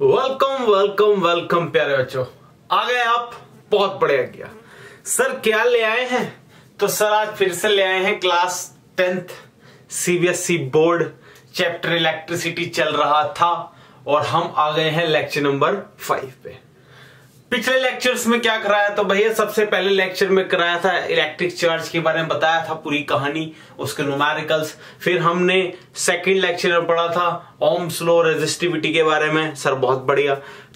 Welcome welcome welcome प्यारे बच्चों, आ गए आप। बहुत बढ़िया किया सर। क्या ले आए हैं? तो सर आज फिर से ले आए हैं class 10th CBSE board chapter electricity चल रहा था और हम आ गए हैं लेक्चर नंबर 5 पे। पिछले लेक्चर्स में क्या कराया? तो भैया सबसे पहले लेक्चर में कराया था इलेक्ट्रिक चार्ज के बारे में, बताया था पूरी कहानी, उसके न्यूमेरिकल्स। फिर हमने सेकंड लेक्चर में पढ़ा था ओम्स लॉ रेजिस्टिविटी के बारे में, सर बहुत बढ़िया।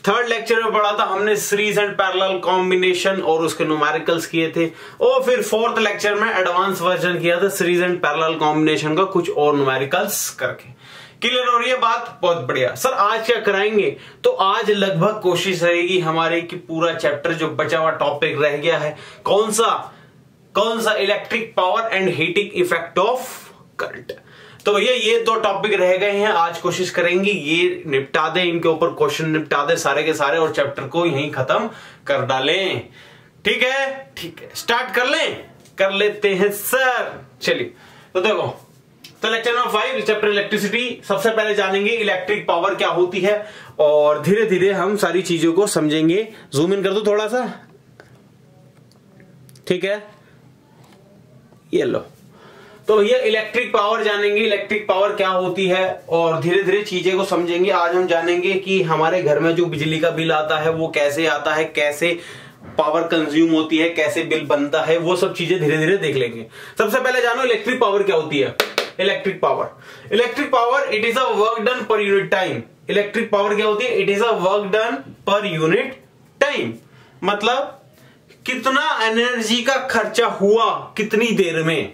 थर्ड लेक्चर में पढ़ा था हमने सीरीज एंड पैरेलल कॉम्बिनेशन और उसके न्यूमेरिकल्स किए थे। और फिर फोर्थ लेक्चर में एडवांस वर्जन किया था सीरीज एंड पैरेलल कॉम्बिनेशन का, कुछ और न्यूमेरिकल्स करके। क्लियर हो रही है बात? बहुत बढ़िया। सर आज क्या कराएंगे? तो आज लगभग कोशिश रहेगी हमारे कि पूरा चैप्टर जो बचा हुआ टॉपिक रह गया है, कौन सा electric power and heating effect of current. तो भैया ये दो टॉपिक रह गए हैं, आज कोशिश करेंगे ये निपटा दे, इनके ऊपर क्वेश्चन निपटा दे सारे के सारे और चैप्टर को यहीं खत्म कर डालें। ठीक है, ठीक है, स्टार्ट कर लेते हैं सर। चलिए तो देखो, तो लेक्चर नंबर 5 चैप्टर इलेक्ट्रिसिटी। सबसे पहले जानेंगे इलेक्ट्रिक पावर क्या होती है और धीरे धीरे हम सारी चीजों को समझेंगे। जूम इन कर दो थोड़ा सा, ठीक है, ये लो। तो भैया इलेक्ट्रिक पावर जानेंगे, इलेक्ट्रिक पावर क्या होती है और धीरे धीरे चीजें को समझेंगे। आज हम जानेंगे कि हमारे घर में जो बिजली का बिल आता है वो कैसे आता है, कैसे पावर कंज्यूम होती है, कैसे बिल बनता है, वो सब चीजें धीरे धीरे देख लेंगे। सबसे पहले जानो इलेक्ट्रिक पावर क्या होती है। Electric power it is a work done per unit time. Electric power क्या होती है? It is a work done per unit time, मतलब कितना एनर्जी का खर्चा हुआ कितनी देर में।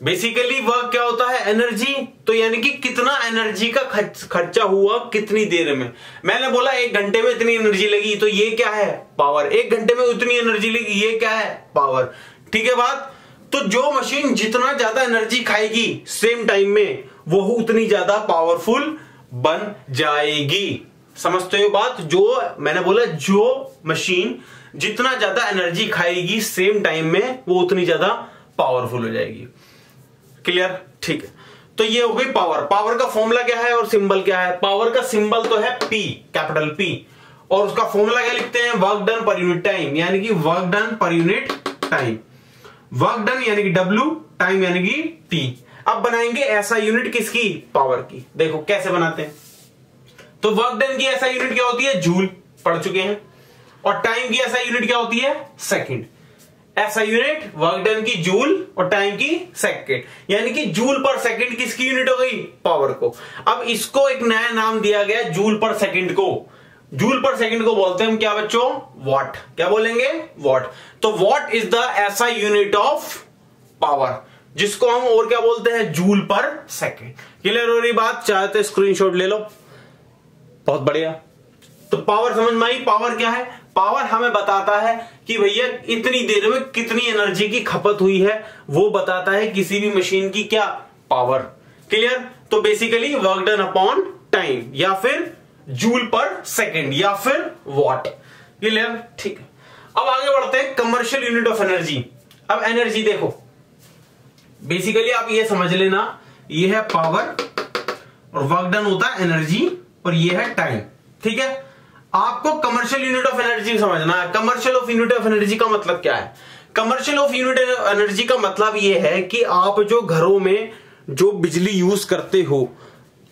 बेसिकली वर्क क्या होता है? एनर्जी। तो यानी कि कितना एनर्जी का खर्चा हुआ कितनी देर में। मैंने बोला 1 घंटे में इतनी एनर्जी लगी, तो ये क्या है? पावर। 1 घंटे में उतनी एनर्जी लगी, ये क्या है? पावर। ठीक है बात। तो जो मशीन जितना ज्यादा एनर्जी खाएगी सेम टाइम में, वो उतनी ज्यादा पावरफुल बन जाएगी। समझते हो बात? जो मैंने बोला, जो मशीन जितना ज्यादा एनर्जी खाएगी सेम टाइम में, वो उतनी ज्यादा पावरफुल हो जाएगी। क्लियर? ठीक है। तो ये हो गई पावर। पावर का फॉर्मूला क्या है और सिंबल क्या है? पावर का सिंबल तो है P, कैपिटल P, और उसका फॉर्मूला क्या लिखते हैं? Work done per unit time, यानी कि work done per unit time. Work done यानी कि W, टाइम यानी कि T। अब बनाएंगे ऐसा यूनिट किसकी? पावर की। देखो कैसे बनाते हैं। तो वर्क डन की ऐसा यूनिट क्या होती है? जूल, पढ़ चुके हैं। और टाइम की ऐसा यूनिट क्या होती है? सेकंड। ऐसा यूनिट वर्क डन की जूल और टाइम की सेकंड, यानी कि जूल पर सेकंड किसकी यूनिट हो गई? पावर को। अब इसको एक नया नाम दिया गया जूल पर सेकंड को। जूल पर सेकंड को बोलते हैं हम क्या बच्चों? वॉट। क्या बोलेंगे? वॉट। तो वॉट इज द ऐसा यूनिट ऑफ पावर जिसको हम और क्या बोलते हैं? जूल पर सेकंड। क्लियर हो रही बात? चाहे तो स्क्रीनशॉट ले लो। बहुत बढ़िया। तो पावर समझ में आई? पावर क्या है? पावर हमें बताता है कि भैया इतनी देर में कितनी एनर्जी की खपत हुई है, वो बताता है किसी भी मशीन की क्या? पावर। क्लियर? तो basically work done upon time, या फिर जूल पर सेकंड, या फिर वॉट। क्लियर? ठीक है। अब आगे बढ़ते हैं कमर्शियल यूनिट ऑफ एनर्जी। अब एनर्जी देखो, बेसिकली आप ये समझ लेना, ये है पावर और वर्क डन होता है एनर्जी और ये है टाइम। ठीक है। आपको कमर्शियल यूनिट ऑफ एनर्जी समझना है। Commercial of unit of energy का मतलब क्या है? कमर्शियल ऑफ यूनिट एनर्जी का मतलब ये है कि आप जो घरों में जो बिजली यूज करते हो,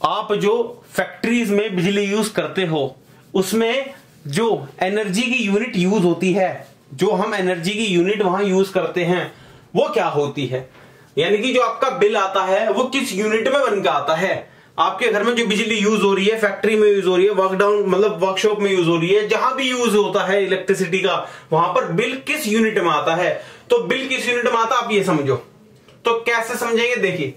आप जो फैक्ट्रीज में बिजली यूज करते हो, उसमें जो एनर्जी की यूनिट यूज होती है, जो हम एनर्जी की यूनिट वहां यूज करते हैं, वो क्या होती है? यानी कि जो आपका बिल आता है वो किस यूनिट में बनकर आता है। आपके घर में जो बिजली यूज हो रही है, फैक्ट्री में यूज हो रही है, वर्कडाउन मतलब वर्कशॉप में यूज हो रही है, जहां भी यूज होता है इलेक्ट्रिसिटी का, वहां पर बिल किस यूनिट में आता है। तो बिल किस यूनिट में आता है आप ये समझो। तो कैसे समझेंगे? देखिए,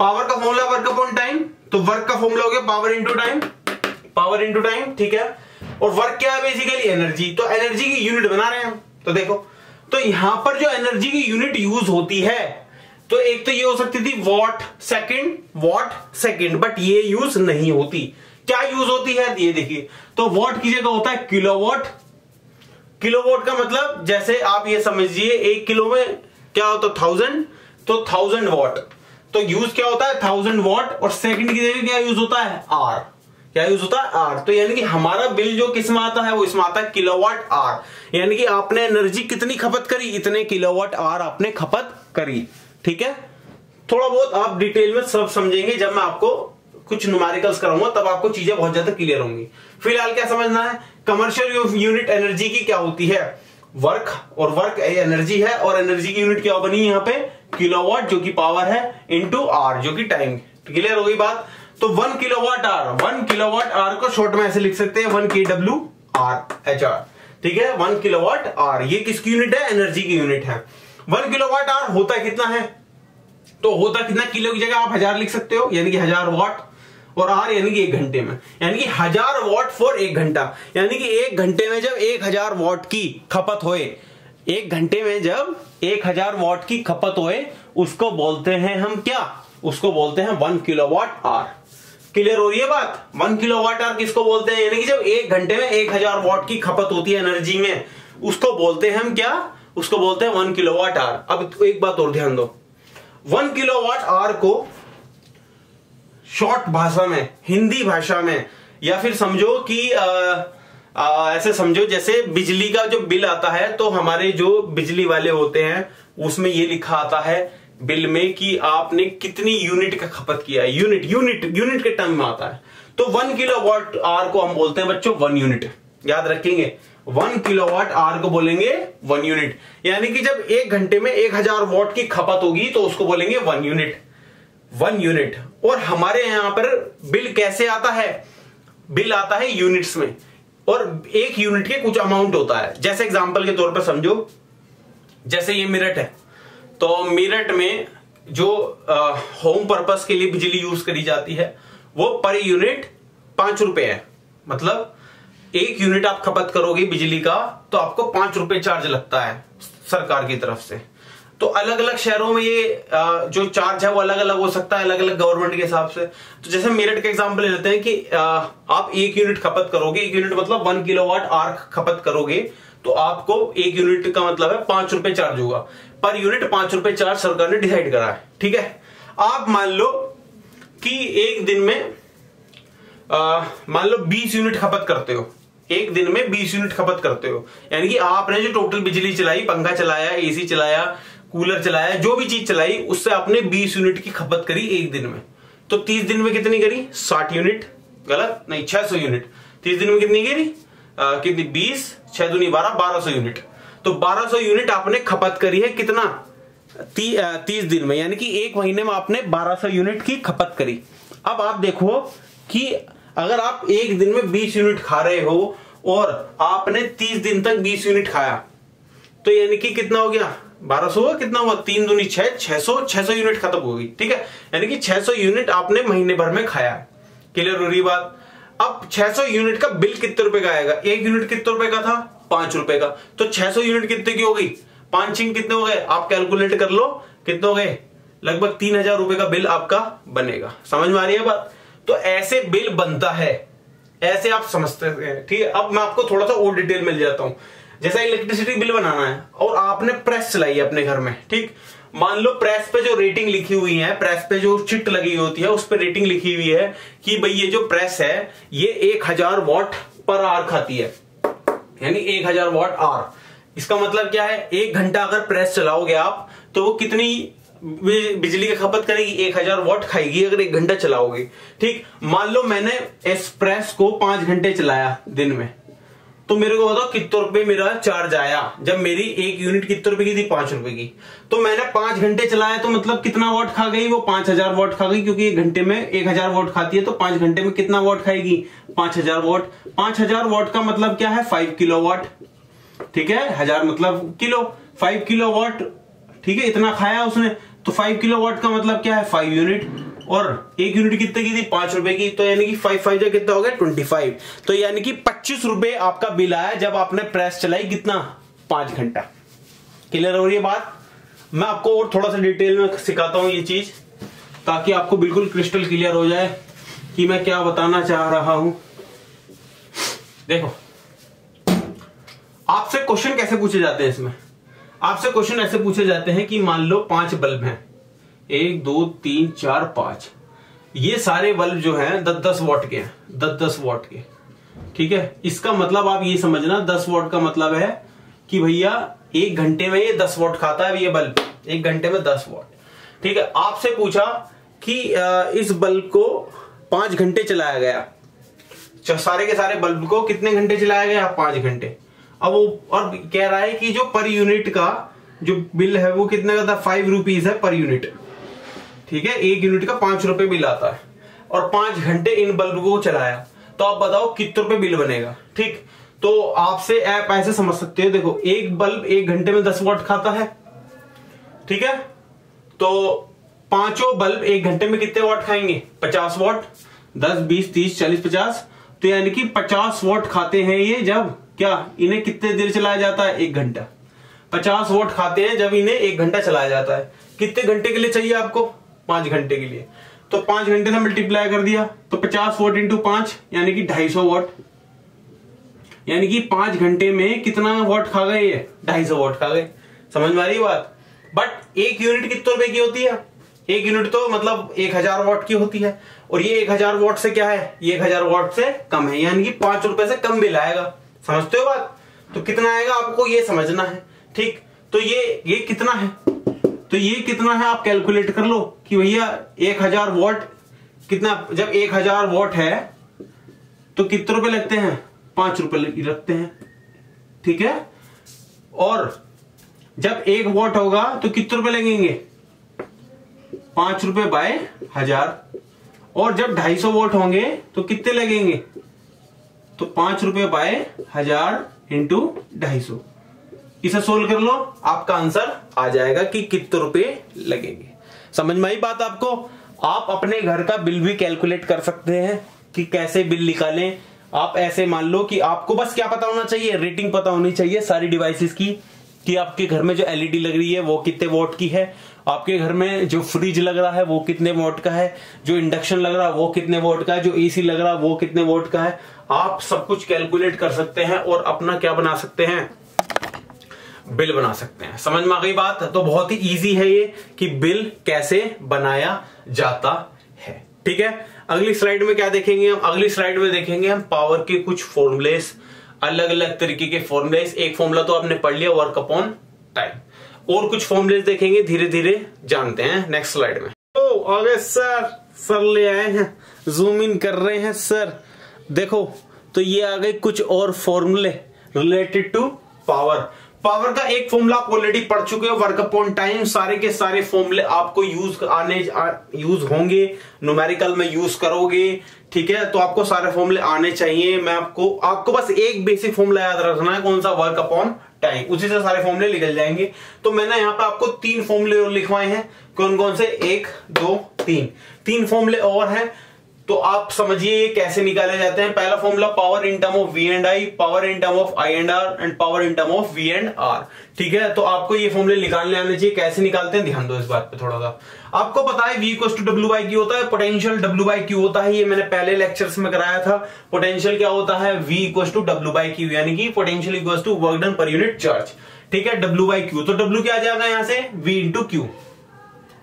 पावर का फॉर्मूला वर्क अपॉन टाइम, तो वर्क का फॉर्मूला हो गया power into time, power into time. ठीक है। और वर्क क्या है? Basically energy. तो एनर्जी की यूनिट बना रहे हैं। तो देखो, तो यहां पर जो एनर्जी की यूनिट यूज होती है, तो एक तो ये हो सकती थी वॉट सेकंड, बट ये यूज नहीं होती। क्या यूज होती है? ये देखिए, तो वॉट की जगह होता है किलोवाट। किलोवाट का मतलब जैसे आप ये समझिए 1 किलो में क्या होता है? 1000, तो 1000 वॉट। तो यूज क्या होता है? 1000 वॉट। और सेकंड की जगह क्या यूज होता है? आर। क्या यूज होता है, आर। तो यानी कि हमारा बिल जो किस में आता है, वो इसमें आता है किलोवाट आर, यानी कि आपने एनर्जी कितनी खपत करी, इतने किलोवाट आर आपने खपत करी। ठीक है, थोड़ा बहुत आप डिटेल में सब समझेंगे जब मैं आपको कुछ न्यूमेरिकल्स कराऊंगा, तब आपको चीजें बहुत ज्यादा क्लियर होंगी। फिलहाल क्या समझना है, कमर्शियल यूनिट एनर्जी की क्या होती है, वर्क, और वर्क एनर्जी है, और एनर्जी की यूनिट क्या बनी यहाँ पे, किलोवाट जो कि पावर है, इंटू आर जो कि टाइम। क्लियर हो गई बात। तो 1 किलोवाट आर, 1 किलोवाट आर को शॉर्ट में ऐसे लिख सकते हैं 1 kWh। ठीक है, 1 किलोवाट आर ये किसकी यूनिट है, एनर्जी की यूनिट है। 1 किलोवाट आर होता कितना है, तो होता कितना, किलो की जगह आप 1000 लिख सकते हो, यानी कि 1000 वाट, और आर यानी कि 1 घंटे में, यानी कि 1000 वाट फॉर 1 घंटा, यानी कि 1 घंटे में जब 1000 वाट की खपत होए, 1 घंटे में जब 1000 वाट की खपत होए, उसको बोलते हैं हम क्या, उसको बोलते हैं 1 किलोवाट आर। क्लियर हो रही है बात, 1 किलोवाट आर किसको बोलते हैं, यानी कि जब 1 घंटे में 1000 वाट की खपत होती है एनर्जी में, उसको बोलते हैं हम क्या, उसको बोलते हैं 1 किलोवाट आर। अब एक बात और ध्यान दो, 1 किलोवाट आर को शॉर्ट भाषा में, हिंदी भाषा में, या फिर समझो कि ऐसे समझो जैसे बिजली का जो बिल आता है, तो हमारे जो बिजली वाले होते हैं उसमें ये लिखा आता है बिल में कि आपने कितनी यूनिट का खपत किया है, यूनिट के टर्म में आता है। तो 1 किलोवाट आर को हम बोलते हैं बच्चों 1 यूनिट, याद रखेंगे, 1 किलोवाट आर को बोलेंगे 1 यूनिट, यानी कि जब 1 घंटे में 1000 वाट की खपत होगी तो उसको बोलेंगे 1 यूनिट, 1 यूनिट। और हमारे यहां पर बिल कैसे आता है, बिल आता है यूनिट्स में, और 1 यूनिट के कुछ अमाउंट होता है। जैसे एग्जांपल के तौर पर समझो, जैसे ये मेरठ है, तो मेरठ में जो होम पर्पस के लिए बिजली यूज करी जाती है वो पर यूनिट 5 रुपए है, मतलब 1 यूनिट आप खपत करोगे बिजली का तो आपको 5 रुपए चार्ज लगता है सरकार की तरफ से। तो अलग अलग शहरों में ये जो चार्ज है वो अलग अलग हो सकता है, अलग अलग गवर्नमेंट के हिसाब से। तो जैसे मेरठ का एग्जांपल ले लेते हैं कि आप 1 यूनिट खपत करोगे, 1 यूनिट मतलब 1 किलोवाट आर खपत करोगे, तो आपको 1 यूनिट का मतलब है 5 रुपए चार्ज होगा, पर यूनिट 5 रुपए चार्ज सरकार ने डिसाइड करा है। ठीक है, आप मान लो कि एक दिन में मान लो 20 यूनिट खपत करते हो, एक दिन में 20 यूनिट खपत करते हो, यानी कि आपने जो टोटल बिजली चलाई, पंखा चलाया, एसी चलाया, कूलर चलाया, जो भी चीज चलाई, उससे आपने 20 यूनिट की खपत करी एक दिन में। तो 30 दिन में कितनी करी, 60 यूनिट, गलत नहीं, 600 यूनिट। 30 दिन में कितनी करी, कितनी, 20, 6 दूनी 12, 1200 यूनिट। तो 1200 यूनिट आपने खपत करी है कितना, 30 दिन में, यानी कि 1 महीने में आपने 1200 यूनिट की खपत करी। अब आप देखो कि अगर आप एक दिन में 20 यूनिट खा रहे हो और आपने 30 दिन तक 20 यूनिट खाया, तो यानी कि कितना हो गया, 1200 हुआ, कितना हुआ, 3 दूनी 6, 600 यूनिट खत्म हो गई। ठीक है, यानी कि 600 यूनिट आपने महीने भर में खाया। क्लियर हो रही बात। अब 600 यूनिट का बिल कितने रुपए का आएगा, 1 यूनिट कितने रुपए का था, 5 रुपए का, तो 600 यूनिट कितने की हो गई, 5 कितने हो गए, आप कैलकुलेट कर लो कितने हो गए, लगभग 3000 रुपए का बिल आपका बनेगा। समझ में आ रही है बात। तो ऐसे बिल बनता है, ऐसे आप समझते हैं। ठीक है, अब मैं आपको थोड़ा सा और डिटेल मिल जाता हूं। जैसा इलेक्ट्रिसिटी बिल बनाना है और आपने प्रेस चलाई है अपने घर में, ठीक, मान लो प्रेस पे जो रेटिंग लिखी हुई है, प्रेस पे जो चिट लगी होती है उस पे रेटिंग लिखी हुई है कि भाई ये जो प्रेस है ये 1000 वाट पर आवर खाती है, यानी 1000 वाट आवर। इसका मतलब क्या है, 1 घंटा अगर प्रेस चलाओगे आप तो वो कितनी बिजली की खपत करेगी, 1000 वाट खाएगी अगर 1 घंटा चलाओगे। ठीक, मान लो मैंने इस प्रेस को 5 घंटे चलाया दिन में, तो मेरे को बताओ कितने रुपए मेरा चार्ज आया। जब मेरी 1 यूनिट कितने रुपए की थी, 5 रुपए की, तो मैंने 5 घंटे चलाया, तो मतलब कितना वाट खा गई, वो 5000 वाट खा गई, क्योंकि 1 घंटे में 1000 वाट खाती है, तो 5 घंटे में कितना वाट खाएगी, 5000 वाट। 5000 वाट का मतलब क्या है, 5 किलोवाट। ठीक है, 1000 मतलब किलो, 5 किलोवाट। ठीक है, इतना खाया उसने, तो 5 किलोवाट का मतलब क्या है, 5 यूनिट, और 1 यूनिट कितने की थी, 5 रुपए की, तो यानी कि 5 जा कितना हो गया, 25। तो यानी कि 25 रुपए आपका बिल आया जब आपने प्रेस चलाई कितना, 5 घंटा। क्लियर हो रही है बात। मैं आपको और थोड़ा सा डिटेल में सिखाता हूं ये चीज, ताकि आपको बिल्कुल क्रिस्टल क्लियर हो जाए कि मैं क्या बताना चाह रहा हूं। देखो, आपसे क्वेश्चन कैसे पूछे जाते हैं इसमें, आपसे क्वेश्चन ऐसे पूछे जाते हैं कि मान लो 5 बल्ब हैं, 1 2 3 4 5, ये सारे बल्ब जो हैं 10-10 वॉट के हैं, 10-10 वॉट के, ठीक है। इसका मतलब आप ये समझना 10 वॉट का मतलब है कि भैया 1 घंटे में ये 10 वॉट खाता है ये बल्ब, 1 घंटे में 10 वॉट, ठीक है। आपसे पूछा कि इस बल्ब को 5 घंटे चलाया गया, सारे के सारे बल्ब को कितने घंटे चलाया गया? 5 घंटे। अब वो और कह रहा है कि जो पर यूनिट का जो बिल है वो कितने का था? 5 रुपीज है पर यूनिट, ठीक है। 1 यूनिट का 5 रुपए बिल आता है और 5 घंटे इन बल्ब को चलाया, तो आप बताओ कितने रुपए बिल बनेगा, ठीक। तो आपसे आप ऐसे समझ सकते हो, देखो एक बल्ब 1 घंटे में 10 वॉट खाता है, ठीक है। तो पांचों बल्ब 1 घंटे में कितने वॉट खाएंगे? 50 वॉट, 10, 20, 30, 40, 50, तो यानी कि 50 वॉट खाते हैं ये। जब क्या इन्हें कितने देर चलाया जाता है? 1 घंटा। 50 वॉट खाते हैं जब इन्हें 1 घंटा चलाया जाता है। कितने घंटे के लिए चाहिए आपको? 5 घंटे के लिए। तो 5 घंटे से मल्टीप्लाई कर दिया तो 50 वॉट इंटू 5 यानी कि 250 वॉट, यानी कि 5 घंटे में कितना वॉट खा गए? ये 250 वॉट खा गए। समझ में आ रही बात? बट 1 यूनिट कितने रुपए की होती है? 1 यूनिट तो मतलब 1000 वॉट की होती है, और ये 1000 वॉट से क्या है? ये 1000 वॉट से कम है, यानी कि 5 रुपए से कम बिल आएगा। समझते हो बात? तो कितना आएगा आपको ये समझना है, ठीक। तो ये कितना है? तो ये कितना है आप कैलकुलेट कर लो कि भैया 1000 वॉट कितना, जब 1000 वॉट है तो कितने रुपए लगते हैं? 5 रुपए लगते हैं, ठीक है। और जब 1 वॉट होगा तो कितने रुपए लगेंगे? 5 रुपए बाय 1000। और जब 250 वोल्ट होंगे तो कितने लगेंगे? तो 5 रुपए बाय 1000 इंटू 250। इसे सोल्व कर लो, आपका आंसर आ जाएगा कि कितने रुपए लगेंगे। समझ में आई बात आपको? आप अपने घर का बिल भी कैलकुलेट कर सकते हैं कि कैसे बिल निकालें। आप ऐसे मान लो कि आपको बस क्या पता होना चाहिए? रेटिंग पता होनी चाहिए सारी डिवाइसेस की, कि आपके घर में जो एलईडी लग रही है वो कितने वोट की है, आपके घर में जो फ्रिज लग रहा है वो कितने वोट का है, जो इंडक्शन लग रहा है वो कितने वोट का है, जो एसी लग रहा है वो कितने वोट का है। आप सब कुछ कैलकुलेट कर सकते हैं और अपना क्या बना सकते हैं? बिल बना सकते हैं। समझ में आ गई बात? तो बहुत ही इजी है ये कि बिल कैसे बनाया जाता है, ठीक है। अगली स्लाइड में क्या देखेंगे हम? अगली स्लाइड में देखेंगे हम पावर के कुछ फॉर्मूलेस, अलग अलग तरीके के फॉर्मूलेस। एक फॉर्मूला तो आपने पढ़ लिया, वर्क अपॉन टाइम, और कुछ फॉर्मूलेस देखेंगे, धीरे धीरे जानते हैं नेक्स्ट स्लाइड में। तो आगे सर ले आए हैं, जूम इन कर रहे हैं सर। देखो तो ये आ गए कुछ और फॉर्मूले रिलेटेड टू पावर। पावर का एक फॉर्मूला आप ऑलरेडी पढ़ चुके हो, वर्क अपॉन टाइम। सारे के सारे फॉर्मूले आपको यूज होंगे, न्यूमेरिकल में यूज करोगे, ठीक है। तो आपको सारे फॉर्मूले आने चाहिए। मैं आपको बस एक बेसिक फॉर्मूला याद रखना है, कौन सा? Work upon time. उसी से सारे फॉर्मूले निकल जाएंगे। तो मैंने यहाँ पे आपको 3 फॉर्मूले और लिखवाए हैं। कौन कौन से? 1, 2, 3 फॉर्मूले और हैं। तो आप समझिए ये कैसे निकाले जाते हैं। पहला formula power in term of V and I, power in term of I and R, and power in term of V and R, ठीक है। तो आपको ये फॉर्मूले निकालने आने चाहिए। कैसे निकालते हैं ध्यान दो इस बात पे थोड़ा सा। आपको पता है V equals to W by Q होता है, पोटेंशियल W बाई क्यू होता है। ये मैंने पहले लेक्चर्स में कराया था। पोटेंशियल क्या होता है? V equals to W by Q, यानी कि potential equals to work done per unit charge, ठीक है। W बाई क्यू, तो W क्या आ जाएगा यहां से? V into Q.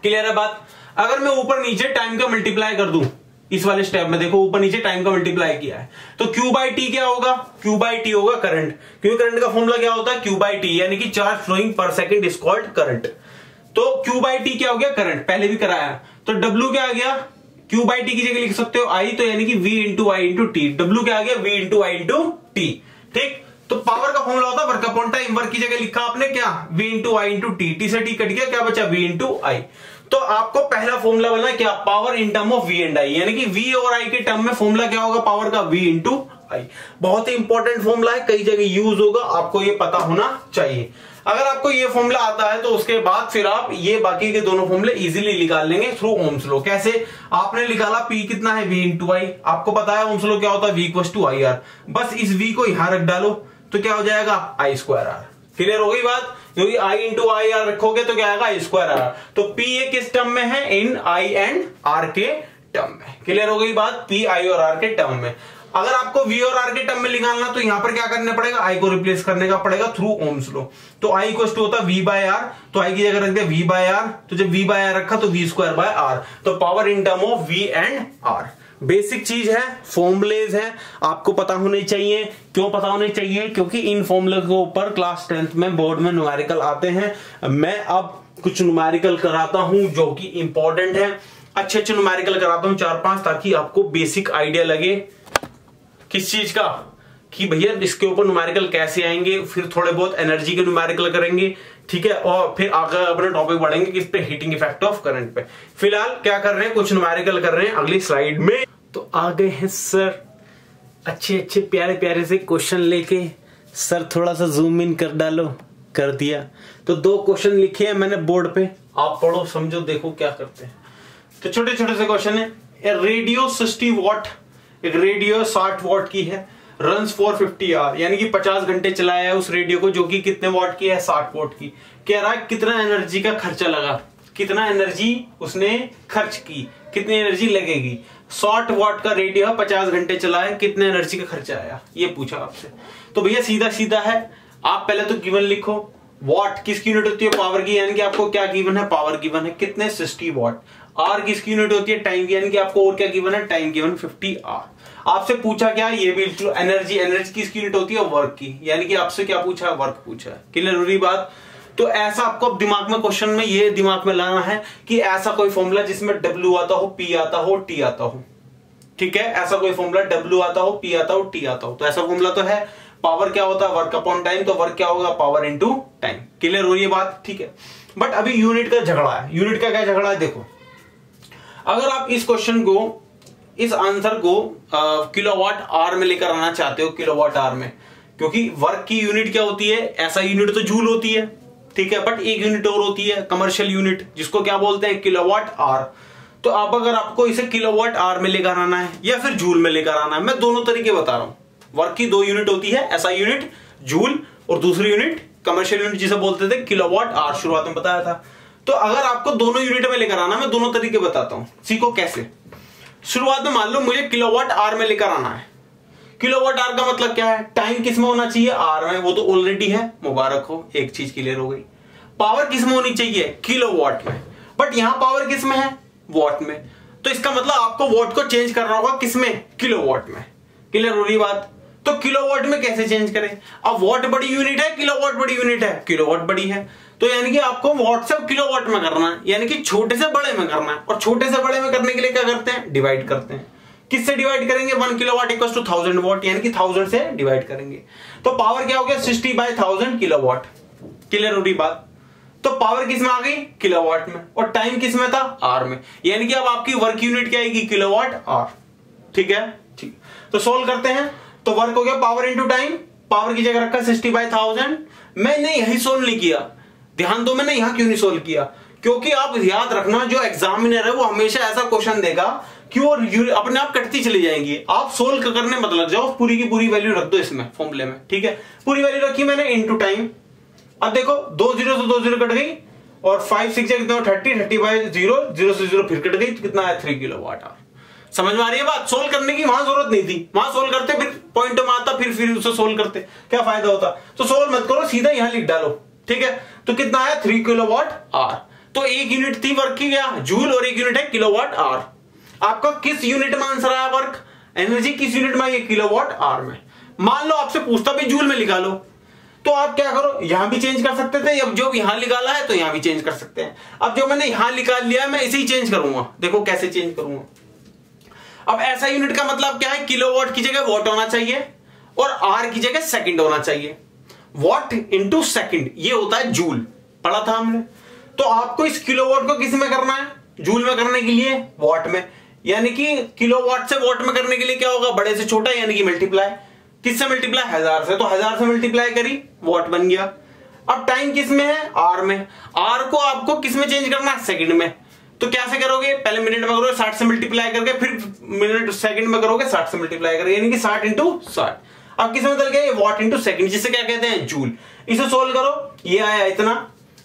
क्लियर है बात? अगर मैं ऊपर नीचे टाइम का मल्टीप्लाई कर दूं, इस वाले स्टेप में देखो ऊपर नीचे टाइम का मल्टीप्लाई किया है, तो Q बाई टी क्या होगा? Q बाई टी होगा करंट, क्योंकि करंट का फॉर्मूला क्या होता है? Q बाई टी, यानी कि charge flowing per second is called current. तो Q बाई टी क्या हो गया? करंट, पहले भी कराया। तो W क्या आ गया? Q बाई टी की जगह लिख सकते हो I, तो यानी कि V into I into T. W क्या आ गया? V into I into T, ठीक। तो पावर का फॉर्मूला होता है वर्क अपॉन टाइम। वर्क की जगह लिखा आपने क्या? V into I into T. T से टी कट गया, क्या बचा? V into I. तो आपको पहला फॉर्मूला बना क्या? Power in term of V and I, यानी कि वी और आई के टर्म में फॉर्मूला क्या होगा पावर का? V इंटू आई। बहुत ही इंपॉर्टेंट फॉर्मूला है, कई जगह यूज होगा, आपको ये पता होना चाहिए। अगर आपको ये फॉर्मूला आता है तो उसके बाद फिर आप ये बाकी के दोनों फॉर्मूले इजीली निकाल लेंगे थ्रू ओम्स लॉ। कैसे? आपने निकाला P कितना है? V into I. आपको पता है ओम्स लॉ क्या होता है? V equals to I R. बस इस V को यहां रख डालो तो क्या हो जाएगा? I square are. क्लियर हो गई बात? क्योंकि I इंटू आई आर रखोगे तो क्या आएगा? I square R. तो P ये किस टर्म में है? इन I एंड R के टर्म में। क्लियर हो गई बात? P, I और R के टर्म में। अगर आपको V और R के टर्म में निकालना तो यहां पर क्या करना पड़ेगा, I को रिप्लेस करने का पड़ेगा थ्रू ओम्स लॉ। तो I इक्वल टू होता है V बाय R, तो I की जगह रख दिया V बाय R, तो जब V बाय R रखा तो V स्क्वायर बाय R, तो power in term of V and R। Basic चीज है, फॉर्मूलेज है, आपको पता होने चाहिए। क्यों पता होने चाहिए? क्योंकि इन फॉर्मूले के ऊपर क्लास 10th में बोर्ड में न्यूमेरिकल आते हैं। मैं अब कुछ न्यूमेरिकल कराता हूं जो कि इंपॉर्टेंट है, अच्छे अच्छे न्यूमेरिकल कराता हूं 4-5, ताकि आपको बेसिक आइडिया लगे किस चीज का, कि भैया इसके ऊपर न्यूमेरिकल कैसे आएंगे। फिर थोड़े बहुत एनर्जी के न्यूमेरिकल करेंगे, ठीक है, और फिर आगे अपने टॉपिक बढ़ेंगे किस पे, हीटिंग इफेक्ट ऑफ करंट पे। फिलहाल क्या कर रहे हैं, कुछ न्यूमेरिकल कर रहे हैं अगली स्लाइड में। तो आ गए हैं सर अच्छे अच्छे प्यारे प्यारे से क्वेश्चन लेके। सर थोड़ा सा जूम इन कर डालो, कर दिया। तो 2 क्वेश्चन लिखे हैं मैंने बोर्ड पे, आप पढ़ो समझो देखो क्या करते हैं। तो छोटे छोटे से क्वेश्चन है। रेडियो 60 वॉट, एक रेडियो 60 वॉट की है, रन्स फॉर 50 आवर, यानी कि 50 घंटे चलाया है उस रेडियो को, जो कि कितने वॉट की है, 60 वॉट की। कह रहा है कितना एनर्जी का खर्चा लगा, कितना एनर्जी उसने खर्च की, कितनी एनर्जी लगेगी। 60 वॉट का रेडियो 50 घंटे चला है, कितने एनर्जी का खर्चा आया, ये पूछा आपसे। तो भैया सीधा सीधा है, आप पहले तो गिवन लिखो। वॉट किसकी यूनिट होती है, पावर की, यानी कि आपको क्या गिवन है, पावर गिवन है कितने, 60 वॉट। आर किसकी यूनिट होती है, टाइम की, यानी कि आपको और क्या गिवन है, टाइम गिवन 50 आवर। आपसे पूछा क्या, ये भी एनर्जी, एनर्जी किसकी यूनिट होती है, वर्क की, यानी कि आपसे क्या पूछा है, वर्क पूछा है। क्लियर हो रही बात। तो ऐसा आपको दिमाग में क्वेश्चन में ये दिमाग में लाना है कि ऐसा कोई फॉर्मूला जिसमें W आता हो, P आता हो, T आता हो, ठीक है, ऐसा कोई फॉर्मूला W आता हो, P आता हो, T आता हो। तो ऐसा फॉर्मूला तो है। पावर क्या होता है, वर्क अपॉन टाइम, तो वर्क क्या होगा, पावर इनटू टाइम। क्लियर हो रही है बात, ठीक है। बट अभी यूनिट का झगड़ा है। यूनिट का क्या झगड़ा है, देखो अगर आप इस क्वेश्चन को, इस आंसर को किलोवाट आवर में लेकर आना चाहते हो, किलोवाट आवर में, क्योंकि वर्क की यूनिट क्या होती है, ऐसा यूनिट तो जूल होती है, ठीक है, बट एक यूनिट और होती है कमर्शियल यूनिट, जिसको क्या बोलते हैं, किलोवाट आवर। तो अब अगर आपको इसे किलोवाट आवर में लेकर आना है या फिर जूल में लेकर आना है, मैं दोनों तरीके बता रहा हूं। वर्क की 2 यूनिट होती है, ऐसा यूनिट जूल, और दूसरी यूनिट कमर्शियल यूनिट जिसे बोलते थे किलोवाट आवर, शुरुआत में बताया था। तो अगर आपको दोनों यूनिट में लेकर आना, मैं दोनों तरीके बताता हूं, सीखो कैसे। शुरुआत में मान लो मुझे किलोवाट आवर में लेकर आना है। किलोवाट आवर का मतलब क्या है, टाइम किस में होना चाहिए, आर में, वो तो ऑलरेडी है, मुबारक हो, एक चीज क्लियर हो गई। पावर किस में होनी चाहिए, किलोवाट में, बट यहां पावर किस में है, वॉट में। तो इसका मतलब आपको वॉट को चेंज करना होगा किसमें, किलोवाट में। क्लियर हो रही बात। तो किलोवाट में कैसे चेंज करें, अब वॉट बड़ी यूनिट है, किलोवाट बड़ी यूनिट है, किलोवाट बड़ी है, तो यानी कि आपको वॉट से किलोवाट में करना है, यानी कि छोटे से बड़े में करना है। और छोटे से बड़े में करने के लिए क्या करते हैं, डिवाइड करते हैं। किससे डिवाइड करेंगे, 1 किलोवाट इक्वल टू 1000 वॉट, यानी कि 1000 से डिवाइड करेंगे। तो पावर क्या हो गया, 60/1000 किलोवाट। क्लियर हो रही बात। तो पावर किस में आ गई, किलोवाट में, और टाइम किस में था, आर में, यानी कि अब आपकी वर्क यूनिट क्या आएगी, किलोवाट आवर। ठीक है, ठीक। तो सोल्व करते हैं। तो वर्क हो गया पावर इंटू टाइम, पावर की जगह रखा 60/1000। मैंने यही सोल्व नहीं किया, ध्यान दो, मैंने यहां क्यों नहीं सोल्व किया, क्योंकि आप याद रखना जो एग्जामिनर है वो हमेशा ऐसा क्वेश्चन देगा कि वो अपने आप कटती चली जाएंगी। आप सोल्व करने मत लग जाओ, पूरी की पूरी वैल्यू रख दो इसमें फॉर्मूले में, ठीक है। पूरी वैल्यू रखी मैंने इंटू टाइम। अब देखो 2 0 से 2 0 कट गई, और 5 6 कितना 30, 30/0, 0 से 0 फिर कट गई, तो कितना है 3 किलोवाट आवर। समझ में आ रही है बात। सोल्व करने की वहां जरूरत नहीं थी, वहां सोल्व करते फिर पॉइंट में आता, फिर उसे सोल्व करते, क्या फायदा होता। तो सोल्व मत करो, सीधा यहां लिख डालो, ठीक है। तो कितना आया 3 किलोवाट आवर। तो एक यूनिट थी वर्क की क्या, जूल, और एक यूनिट है किलोवाट आवर। आपका किस यूनिट में आंसर आया वर्क, एनर्जी किस यूनिट में, ये किलोवाट आवर में। मान लो आपसे पूछता भी जूल में निकालो, तो आप क्या करो, यहां भी चेंज कर सकते थे, अब जो यहां निकाला है तो यहां भी चेंज कर सकते हैं। अब जो मैंने यहां निकाल लिया है मैं इसे ही चेंज करूंगा, देखो कैसे चेंज करूंगा। अब ऐसा यूनिट का मतलब क्या है, किलोवाट की जगह वॉट होना चाहिए और आर की जगह सेकंड होना चाहिए। वॉट इंटू सेकंड ये होता है जूल, पढ़ा था हमने। तो आपको इस किलोवाट को किस में करना है, जूल में करने के लिए वॉट में, यानी कि किलोवाट से वॉट में करने के लिए क्या होगा, बड़े से छोटा, यानी कि मल्टीप्लाई। किससे मल्टीप्लाई, 1000 से, तो 1000 से मल्टीप्लाई करी, वॉट बन गया। अब टाइम किस में है, आर में। आर को आपको किस में चेंज करना है, सेकंड में। तो कैसे करोगे, पहले मिनट में करोगे 60 से मल्टीप्लाई करके, फिर मिनट सेकंड में करोगे 60 से मल्टीप्लाई करके, यानी कि 60 इंटू 60। अब किस में बदल गया, वॉट इंटू सेकंड, जिसे क्या कहते हैं, जूल। इसे सोल्व करो, ये आया इतना।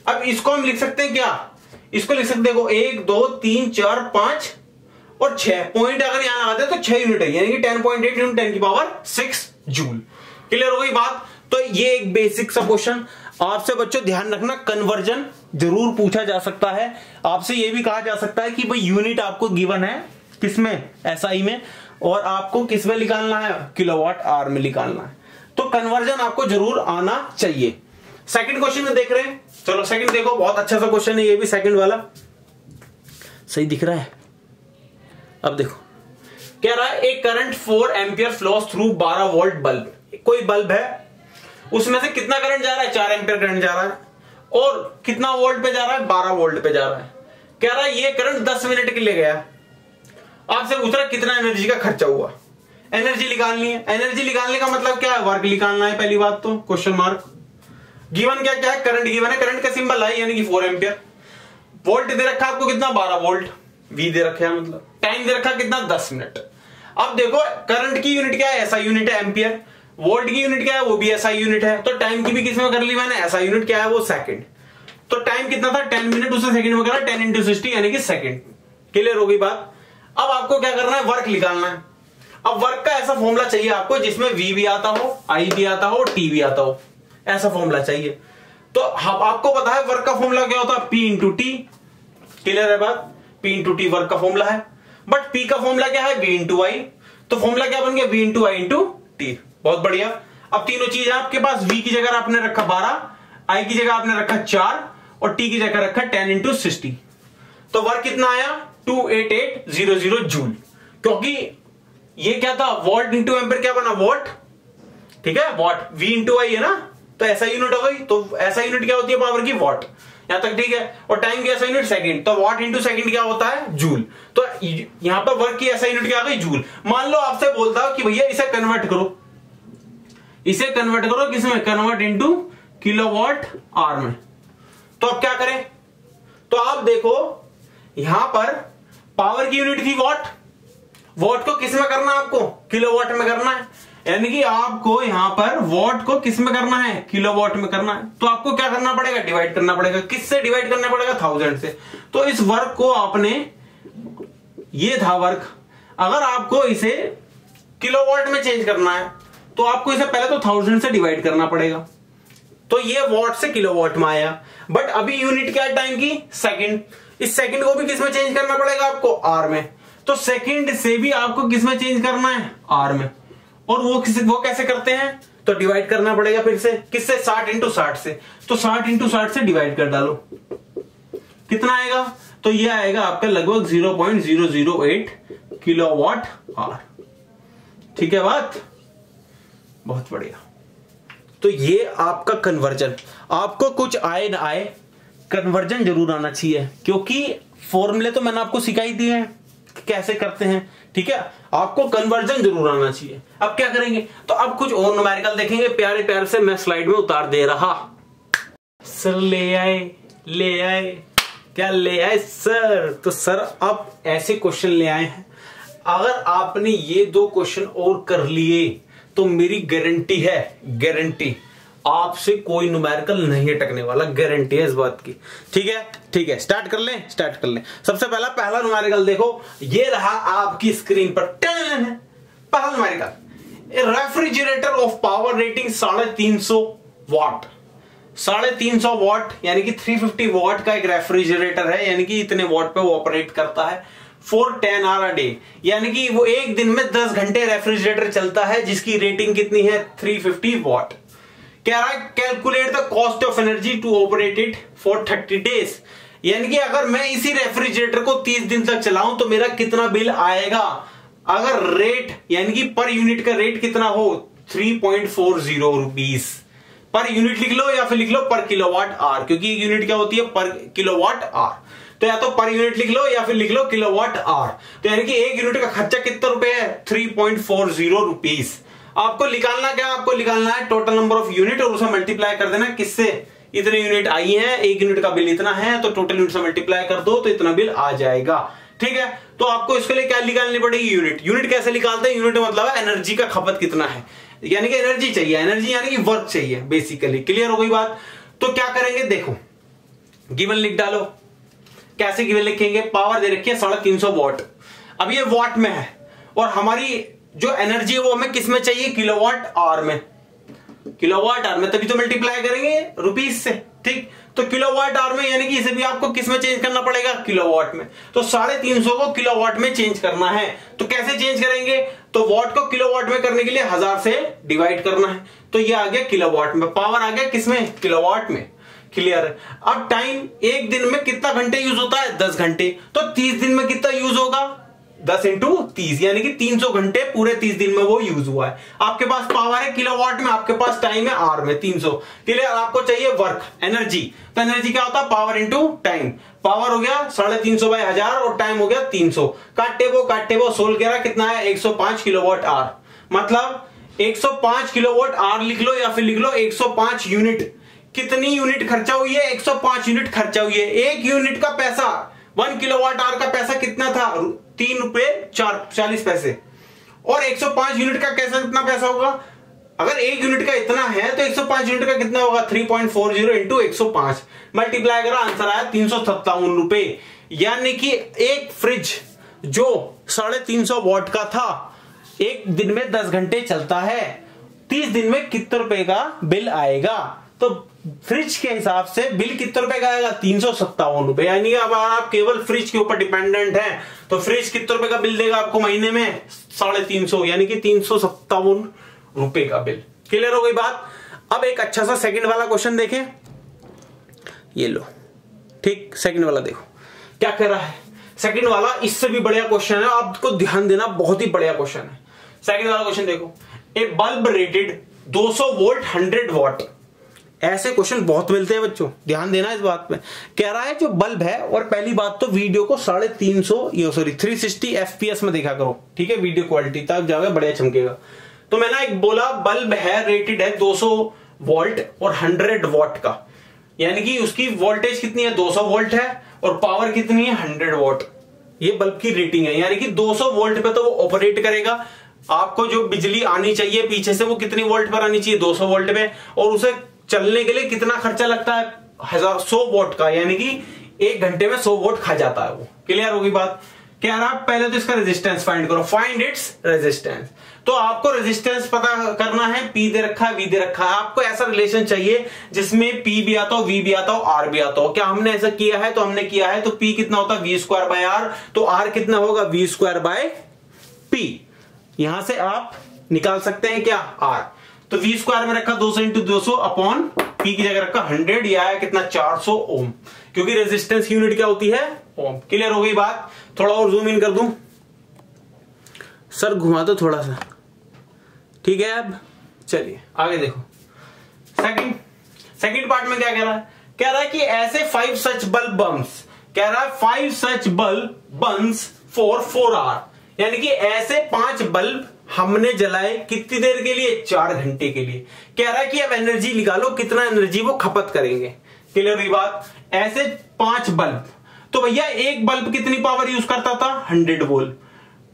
अब इसको हम लिख सकते हैं क्या, इसको लिख सकते हैं 1 2 3 4 5 और 6 पॉइंट अगर यहां लगाते हैं तो 6 यूनिट है, यानी कि 10.8 × 10⁻6 जूल। क्लियर हो गई बात। तो ये एक बेसिक सा क्वेश्चन आपसे बच्चों ध्यान रखना, कन्वर्जन जरूर पूछा जा सकता है। आपसे ये भी कहा जा सकता है कि भाई यूनिट आपको गिवन है किसमें, एसआई में, और आपको किस में निकालना है, किलोवाट आवर में निकालना है। तो कन्वर्जन आपको जरूर आना चाहिए। सेकंड क्वेश्चन में देख रहे हैं, चलो सेकंड देखो, बहुत अच्छा सा क्वेश्चन है ये भी, सेकंड वाला सही दिख रहा है। अब देखो क्या रहा है, एक current 4 ampere flows through 12 volt bulb. कोई बल्ब है, उसमें से कितना करंट जा रहा है, 4 एम्पियर करंट जा रहा है, और कितना वोल्ट पे जा रहा है, 12 वोल्ट पे जा रहा है। कह रहा है ये करंट 10 मिनट के लिए गया। आपसे पूछ रहा है कितना एनर्जी का खर्चा हुआ, एनर्जी निकालनी है। एनर्जी निकालने का मतलब क्या है, वर्क निकालना है पहली बात तो, क्वेश्चन मार्क। गिवन क्या क्या है, करंट गिवन है, करंट का सिंबल है यानी कि 4 एम्पियर। वोल्ट दे रखा आपको कितना, 12 वोल्ट, वी दे रखा है, मतलब टाइम दे रखा कितना, 10 मिनट। अब देखो करंट की यूनिट क्या है, ऐसा यूनिट है एम्पियर, वोल्ट की यूनिट क्या है, वो भी ऐसा यूनिट है। तो टाइम की भी किसमें कर ली मैंने, ऐसा यूनिट क्या है, वो सेकंड। तो टाइम कितना था, 10 मिनट, उसे सेकंड में करा, 10 × 60 यानी कि सेकंड। क्लियर हो गई बात। अब आपको क्या करना है, वर्क निकालना है। अब वर्क का ऐसा फॉर्मूला चाहिए आपको जिसमें वी भी आता हो, आई भी आता हो, टी भी आता हो, ऐसा फॉर्मूला चाहिए। तो आपको पता है वर्क का फॉर्मूला क्या होता है, P × T। क्लियर है बात, P × T वर्क का फॉर्मूला है। बट P का फॉर्मूला क्या है, V × I। तो फॉर्मूला क्या बन गया, V × I × T। बहुत बढ़िया। अब तीनों चीज है आपके पास, V की जगह आपने रखा 12, I की जगह आपने रखा 4, और T की जगह रखा 10 × 60। तो वर्क कितना आया, 28800 जूल। क्योंकि ये क्या था, वोल्ट इंटू एम्पियर क्या बना, वॉट। ठीक है, वॉट, V × I है ना, तो ऐसा यूनिट हो गई। तो ऐसा यूनिट क्या होती है पावर की, वॉट। यहां तक ठीक है। और टाइम की ऐसा यूनिट सेकंड, तो वॉट इंटू सेकंड क्या होता है, जूल। तो यहां पर वर्क की ऐसा यूनिट क्या आ गई, जूल। मान लो आपसे बोलता हूं कि भैया इसे कन्वर्ट करो, इसे कन्वर्ट करो किसमें, कन्वर्ट इंटू किलोवाट आवर में। तो अब क्या करें, तो आप देखो यहां पर पावर की यूनिट थी वॉट, वॉट को किस में करना है आपको, किलोवाट में करना है। यानी कि आपको यहां पर वॉट को किस में करना है, किलोवाट में करना है। तो आपको क्या करना पड़ेगा, डिवाइड करना पड़ेगा। किससे डिवाइड करना पड़ेगा, 1000 से। तो इस वर्क को आपने, ये था वर्क, अगर आपको इसे किलोवाट में चेंज करना है तो आपको इसे पहले तो 1000 से डिवाइड करना पड़ेगा। तो ये वॉट से किलोवाट में आया। बट अभी यूनिट क्या है टाइम की, सेकंड। इस सेकंड को भी किसमें चेंज करना पड़ेगा आपको, आर में। तो सेकंड से भी आपको किसमें चेंज करना है, आर में। और वो कैसे करते हैं, तो डिवाइड करना पड़ेगा फिर से, किससे, 60 × 60 से। तो 60 × 60 से डिवाइड कर डालो, कितना आएगा, तो ये आएगा आपका लगभग 0.008 किलोवाट आवर। ठीक है बात, बहुत बढ़िया। तो ये आपका कन्वर्जन, आपको कुछ आए ना आए कन्वर्जन जरूर आना चाहिए, क्योंकि फॉर्मूले तो मैंने आपको सिखाई दिए हैं कैसे करते हैं। ठीक है, आपको कन्वर्जन जरूर आना चाहिए। अब क्या करेंगे, तो अब कुछ और न्यूमेरिकल देखेंगे, प्यारे प्यारे से मैं स्लाइड में उतार दे रहा। सर ले आए, क्या ले आए सर, तो सर अब ऐसे क्वेश्चन ले आए हैं, अगर आपने ये 2 क्वेश्चन और कर लिए तो मेरी गारंटी है, गारंटी, आपसे कोई न्यूमेरिकल नहीं अटकने वाला, गारंटी है इस बात की। ठीक है, स्टार्ट कर लें। सबसे पहला न्यूमेरिकल देखो, ये रहा आपकी स्क्रीन पर। पहला numerical, refrigerator of power rating 350 what. 350 what यानी कि 350 वॉट का एक रेफ्रिजरेटर है, यानी कि इतने वॉट पे वो ऑपरेट करता है। 4 10 आवर डे, यानी कि वो एक दिन में 10 घंटे रेफ्रिजरेटर चलता है, जिसकी रेटिंग कितनी है, 350 वॉट। कह रहा है calculate the cost of energy to operate it for 30 days. यानी कि अगर मैं इसी रेफ्रिजरेटर को 30 दिन तक चलाऊं तो मेरा कितना बिल आएगा। अगर रेट यानी कि पर यूनिट का रेट कितना हो, 3.40 रुपीस पर यूनिट लिख लो, या फिर लिख लो पर किलोवाट आवर, क्योंकि एक यूनिट क्या होती है, पर किलोवाट आवर। तो या तो पर यूनिट लिख लो या फिर लिख लो किलोवाट आवर। तो यानी कि एक यूनिट का खर्चा कितना रुपए है, 3.40 रुपीस। आपको निकालना क्या, आपको निकालना है टोटल नंबर ऑफ यूनिट और उसे मल्टीप्लाई कर देना किससे, इतने यूनिट आई हैं, एक यूनिट का बिल इतना है, तो टोटल यूनिट से मल्टीप्लाई कर दो तो इतना बिल आ जाएगा। ठीक है, तो आपको इसके लिए क्या निकालनी पड़ेगी, यूनिट कैसे निकालते हैं, यूनिट मतलब है एनर्जी का खपत कितना है, यानी कि एनर्जी चाहिए, एनर्जी यानी कि वर्क चाहिए बेसिकली। क्लियर हो गई बात। तो क्या करेंगे, देखो गिवन लिख डालो। कैसे गिवन लिखेंगे, पावर दे रखी है 350 वॉट। अब ये वॉट में है और हमारी जो एनर्जी है वो हमें किस में चाहिए, किलोवाट आवर में, किलोवाट आवर में, तभी तो मल्टीप्लाई करेंगे रुपीस से, ठीक। तो किलोवाट आवर में यानी कि इसे भी आपको किस में चेंज करना पड़ेगा, किलोवाट में। तो 350 को किलोवाट में चेंज करना है, तो कैसे चेंज करेंगे, तो वॉट को किलोवाट में करने के लिए 1000 से डिवाइड करना है, तो ये आ गया किलोवाट में, पावर आ गया किसमें, किलोवाट में। क्लियर है। अब टाइम एक दिन में कितना घंटे यूज होता है, 10 घंटे, तो 30 दिन में कितना यूज होगा, 10 × 30 यानी कि 300 घंटे पूरे 30 दिन में वो यूज हुआ है। आपके पास पावर है किलोवाट में, आपके पास टाइम है आवर में 300। क्लियर। आपको चाहिए वर्क, एनर्जी, तो एनर्जी क्या होता है, पावर इंटू टाइम। पावर हो गया 350/1000 और टाइम हो गया 300। काटे वो 16 कह रहा कितना है, 105 किलोवाट आवर। मतलब 105 किलोवाट आवर लिख लो या फिर लिख लो 105 यूनिट। कितनी यूनिट खर्चा हुई है, 105 यूनिट खर्चा हुई है। एक यूनिट का पैसा, 1 किलोवाट आवर का पैसा कितना था, 3 रुपए 40 पैसे। और 105 यूनिट का कैसा कितना पैसा होगा, अगर एक यूनिट का इतना है तो 105 यूनिट का कितना होगा, 3.40 × 105 मल्टीप्लाई करा, आंसर आया 357 रुपए। यानी कि एक फ्रिज जो 350 वॉट का था, एक दिन में 10 घंटे चलता है, 30 दिन में कितने रुपए का बिल आएगा। तो फ्रिज के हिसाब से बिल कितने रुपए का आएगा, 357 रुपए। यानी अब आप केवल फ्रिज के ऊपर डिपेंडेंट हैं तो फ्रिज कितने रुपए का बिल देगा आपको महीने में, 350, यानी कि 357 रुपए का बिल। क्लियर हो गई बात। अब एक अच्छा सा सेकंड वाला क्वेश्चन देखें, ये लो, ठीक। सेकंड वाला देखो क्या कह रहा है। सेकंड वाला इससे भी बढ़िया क्वेश्चन है, आपको ध्यान देना, बहुत ही बढ़िया क्वेश्चन है। सेकंड वाला क्वेश्चन देखो, ए बल्ब रेटेड 200 वोल्ट 100 वॉट। ऐसे क्वेश्चन बहुत मिलते हैं बच्चों, ध्यान देना इस बात पे। कह रहा है जो बल्ब है, और पहली बात तो वीडियो को 360 FPS में देखा करो, ठीक है, वीडियो क्वालिटी तक जाएगा, बढ़िया चमकेगा। तो मैंने एक बोला बल्ब है, रेटेड है 200 वोल्ट और 100 वॉट का, यानी कि उसकी वोल्टेज कितनी है, 200 वोल्ट है, और पावर कितनी है, 100 वॉट। ये बल्ब की रेटिंग है, यानी कि 200 वोल्ट पे तो वो ऑपरेट करेगा। आपको जो बिजली आनी चाहिए पीछे से वो कितनी वोल्ट पर आनी चाहिए, 200 वोल्ट पे, और उसे चलने के लिए कितना खर्चा लगता है, 100 वोट का, यानी कि 1 घंटे में 100 वोट खा जाता है वो। क्लियर होगी बात। कह रहा पहले तो इसका रेजिस्टेंस फाइंड करो, फाइंड इट्स रेजिस्टेंस। तो आपको रेजिस्टेंस पता करना है, P दे रखा है, V दे रखा है। आपको ऐसा रिलेशन चाहिए जिसमें P भी आता हो, V भी आता हो, R भी आता हो। क्या हमने ऐसा किया है, तो हमने किया है। तो P कितना होता है, V²/R, तो R कितना होगा, V²/P। यहां से आप निकाल सकते हैं क्या, R। तो V² में रखा 200 × 200 अपॉन P की जगह रखा 100, ये आया कितना, 400 ओम, क्योंकि रेजिस्टेंस यूनिट क्या होती है, ओम। क्लियर हो गई बात। थोड़ा और जूम इन कर दूं, सर घुमा दो थोड़ा सा, ठीक है। अब चलिए आगे देखो, सेकंड पार्ट में क्या कह रहा है कि ऐसे 5 सच बल्ब बर्न्स, कह रहा है 5 सच बल्ब बर्न्स फॉर 4 आवर, यानी कि ऐसे 5 बल्ब हमने जलाए कितनी देर के लिए, 4 घंटे के लिए। कह रहा है कि अब एनर्जी निकालो, कितना एनर्जी वो खपत करेंगे। क्लियर हुई बात। ऐसे 5 बल्ब, तो भैया एक बल्ब कितनी पावर यूज करता था, 100 वोल्ट,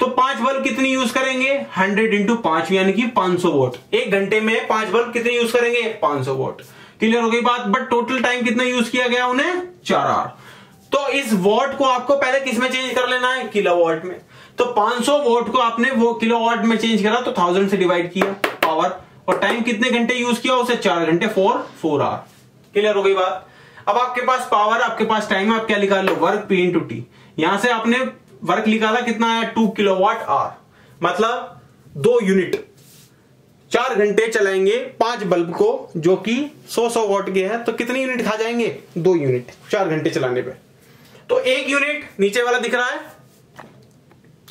तो 5 बल्ब कितनी यूज करेंगे, 100 × 5 यानी कि 500 वोट। 1 घंटे में 5 बल्ब कितने यूज करेंगे, 500 वोट। क्लियर हो गई बात। बट टोटल टाइम कितना यूज किया गया उन्हें, 4 आवर। तो इस वॉट को आपको पहले किस में चेंज कर लेना है, किलोवाट में। तो 500 वोट को आपने वो किलोवाट में चेंज करा, तो 1000 से डिवाइड किया पावर, और टाइम कितने घंटे यूज किया उसे, 4 घंटे, 4 आवर। क्लियर हो गई बात। अब आपके पास पावर, आपके पास टाइम, आप क्या निकाल लो, वर्क P × T। यहां से आपने वर्क निकाला कितना है, 2 किलोवाट आवर, मतलब 2 यूनिट। 4 घंटे चलाएंगे 5 बल्ब को, जो कि 100 वॉट के हैं, तो कितनी यूनिट खा जाएंगे, 2 यूनिट 4 घंटे चलाने पे। तो 1 यूनिट नीचे वाला दिख रहा है।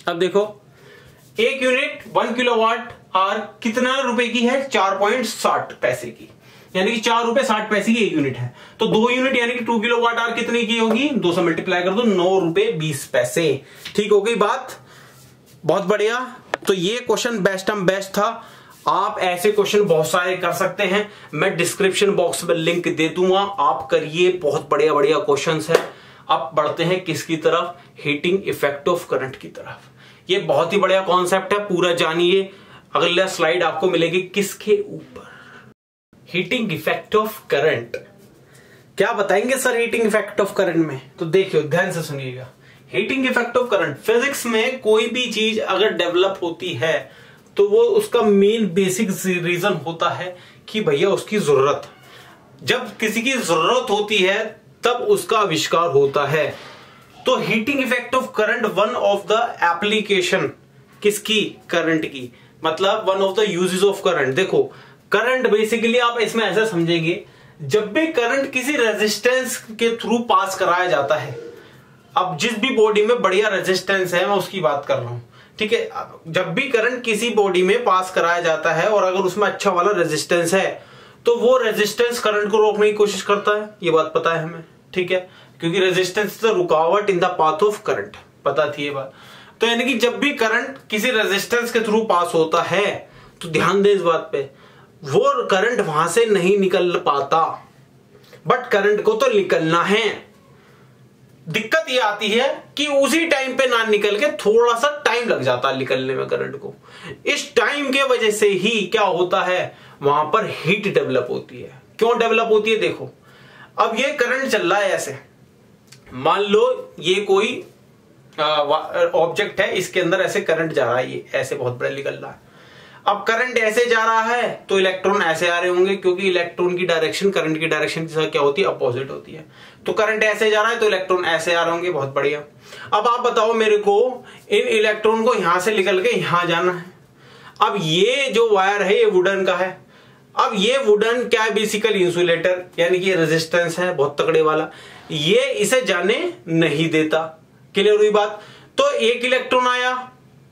अब देखो 1 यूनिट 1 किलोवाट आवर कितना रुपए की है, 4.60 पैसे की, यानी कि 4 रुपए 60 पैसे की 1 यूनिट है। तो 2 यूनिट यानी कि 2 किलोवाट आवर कितने की होगी, 2 से मल्टीप्लाई कर दो, 9 रुपए 20 पैसे। ठीक हो गई बात, बहुत बढ़िया। तो ये क्वेश्चन बेस्ट था। आप ऐसे क्वेश्चन बहुत सारे कर सकते हैं, मैं डिस्क्रिप्शन बॉक्स में लिंक दे दूंगा, आप करिए, बहुत बढ़िया क्वेश्चंस है। अब बढ़ते हैं किसकी तरफ, हीटिंग इफेक्ट ऑफ करंट की तरफ। ये बहुत ही बढ़िया कॉन्सेप्ट है, पूरा जानिए। अगला स्लाइड आपको मिलेगी किसके ऊपर, हीटिंग इफेक्ट ऑफ करंट। क्या बताएंगे sir heating effect of current में, तो देखियो ध्यान से सुनिएगा। Heating effect of current, physics में कोई भी चीज अगर डेवलप होती है तो वो उसका मेन बेसिक रीजन होता है कि भैया उसकी जरूरत, जब किसी की जरूरत होती है तब उसका आविष्कार होता है। तो heating effect of current one of the application किसकी, करंट की, मतलब one of the uses of current. देखो करंट बेसिकली आप इसमें ऐसा समझेंगे, जब भी करंट किसी रेजिस्टेंस के थ्रू पास कराया जाता है, अब जिस भी बॉडी में बढ़िया रेजिस्टेंस है मैं उसकी बात कर रहा हूं, ठीक है, जब भी करंट किसी बॉडी में पास कराया जाता है और अगर उसमें अच्छा वाला रेजिस्टेंस है तो वो रेजिस्टेंस करंट को रोकने की कोशिश करता है, ये बात पता है हमें, ठीक है, क्योंकि रेजिस्टेंस इज रुकावट in the path of current, पता थी ये बात। तो यानी कि जब भी करंट किसी रेजिस्टेंस के थ्रू पास होता है तो ध्यान दें इस बात पे, वो करंट वहां से नहीं निकल पाता, बट करंट को तो निकलना है। दिक्कत ये आती है कि उसी टाइम पे ना निकल के थोड़ा सा टाइम लग जाता है निकलने में करंट को। इस टाइम के वजह से ही क्या होता है, वहां पर हीट डेवलप होती है। क्यों डेवलप होती है, देखो अब ये करंट चल रहा है ऐसे, मान लो ये कोई ऑब्जेक्ट है, इसके अंदर ऐसे करंट जा रहा है, ये ऐसे बहुत बड़ा निकल रहा है। अब करंट ऐसे जा रहा है तो इलेक्ट्रॉन ऐसे आ रहे होंगे, क्योंकि इलेक्ट्रॉन की डायरेक्शन करंट की डायरेक्शन क्या होती है, अपोजिट होती है। तो करंट ऐसे जा रहा है तो इलेक्ट्रॉन ऐसे आ रहे होंगे, बहुत बढ़िया। अब आप बताओ मेरे को, इन इलेक्ट्रॉन को यहां से निकल के यहां जाना है। अब ये जो वायर है ये वुडन का है। अब ये वुडन क्या है, बेसिकली इंसुलेटर, यानी कि रेजिस्टेंस है बहुत तगड़े वाला, ये इसे जाने नहीं देता। क्लियर हुई बात। तो एक इलेक्ट्रॉन आया,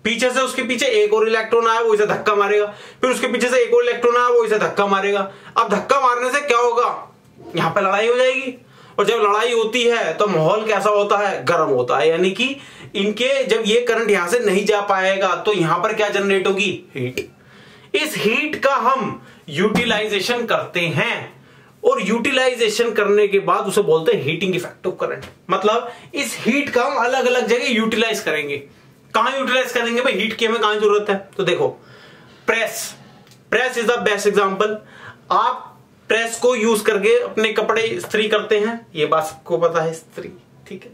पीछे से उसके पीछे एक और इलेक्ट्रॉन आया, वो इसे धक्का मारेगा, फिर उसके पीछे से एक और इलेक्ट्रॉन आया, वो इसे धक्का मारेगा। अब धक्का मारने से क्या होगा, यहां पे लड़ाई हो जाएगी, और जब लड़ाई होती है तो माहौल कैसा होता है, गर्म होता है। यानी कि इनके जब ये करंट यहां से नहीं जा पाएगा तो यहां पर क्या जनरेट होगी, हीट। इस हीट का हम यूटिलाइजेशन करते हैं, और यूटिलाइजेशन करने के बाद उसे बोलते हैं हीटिंग इफेक्ट ऑफ करंट। मतलब इस हीट का हम अलग अलग जगह यूटिलाइज करेंगे। कहां यूटिलाइज करेंगे भाई, हीट की हमें कहां जरूरत है, तो देखो press is the best example. आप प्रेस को यूज करके अपने कपड़े इस्त्री करते हैं, ये बात सबको पता है, इस्त्री, ठीक है।